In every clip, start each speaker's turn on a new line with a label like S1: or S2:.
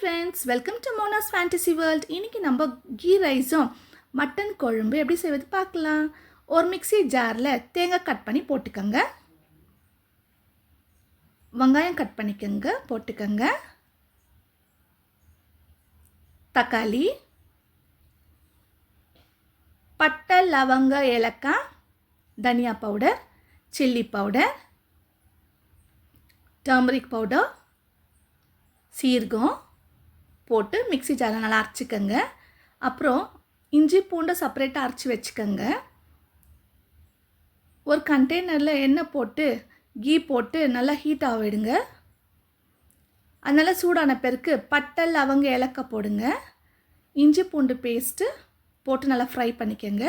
S1: Friends, welcome to Mona's fantasy world. இன்றைக்கி நம்ம key ரைஸும் மட்டன் குழம்பு எப்படி செய்வது பார்க்கலாம். ஒரு மிக்ஸி ஜாரில் தேங்காய் கட் பண்ணி போட்டுக்கோங்க, வெங்காயம் கட் பண்ணிக்கோங்க, போட்டுக்கோங்க, தக்காளி, பட்டை, லவங்க, ஏலக்காய், தனியா powder, chilli powder, turmeric powder, சீரகம் போட்டு மிக்ஸி ஜாரில் நல்லா அரைச்சிக்கோங்க. அப்புறம் இஞ்சி பூண்டை செப்பரேட்டாக அரைச்சி வச்சுக்கோங்க. ஒரு கண்டெய்னரில் எண்ணெய் போட்டு கீ போட்டு நல்லா ஹீட் ஆகிடுங்க. அதனால் சூடான பிறகு பட்டை, லவங்க, ஏலக்காய் போடுங்க. இஞ்சி பூண்டு பேஸ்ட்டு போட்டு நல்லா ஃப்ரை பண்ணிக்கோங்க.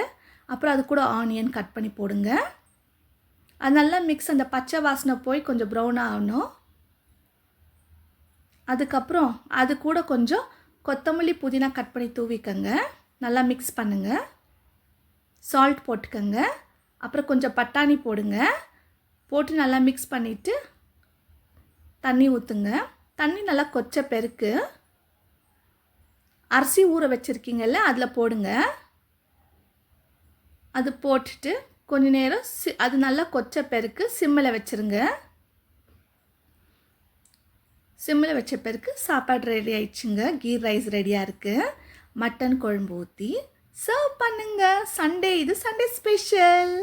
S1: அப்புறம் அது கூட ஆனியன் கட் பண்ணி போடுங்க. அது நல்லா மிக்ஸ், அந்த பச்சை வாசனை போய் கொஞ்சம் ப்ரௌனாக ஆகணும். அதுக்கப்புறம் அது கூட கொஞ்சம் கொத்தமல்லி, புதினா கட் பண்ணி தூவிக்கங்க. நல்லா மிக்ஸ் பண்ணுங்கள். சால்ட் போட்டுக்கோங்க. அப்புறம் கொஞ்சம் பட்டாணி போடுங்க. போட்டு நல்லா மிக்ஸ் பண்ணிவிட்டு தண்ணி ஊற்றுங்க. தண்ணி நல்லா கொச்ச பிறகு அரிசி ஊற வச்சுருக்கீங்கல்ல, அதில் போடுங்க. அது போட்டுட்டு கொஞ்ச நேரம் அது நல்லா கொச்ச பிறகு சிம்மில் வச்சுருங்க. சிம்மில் வச்ச பிறகு சாப்பாடு ரெடி ஆயிடுச்சுங்க. கீ ரைஸ் ரெடியாக இருக்குது. மட்டன் குழம்பு ஊற்றி சர்வ் பண்ணுங்கள். சண்டே, இது சண்டே ஸ்பெஷல்.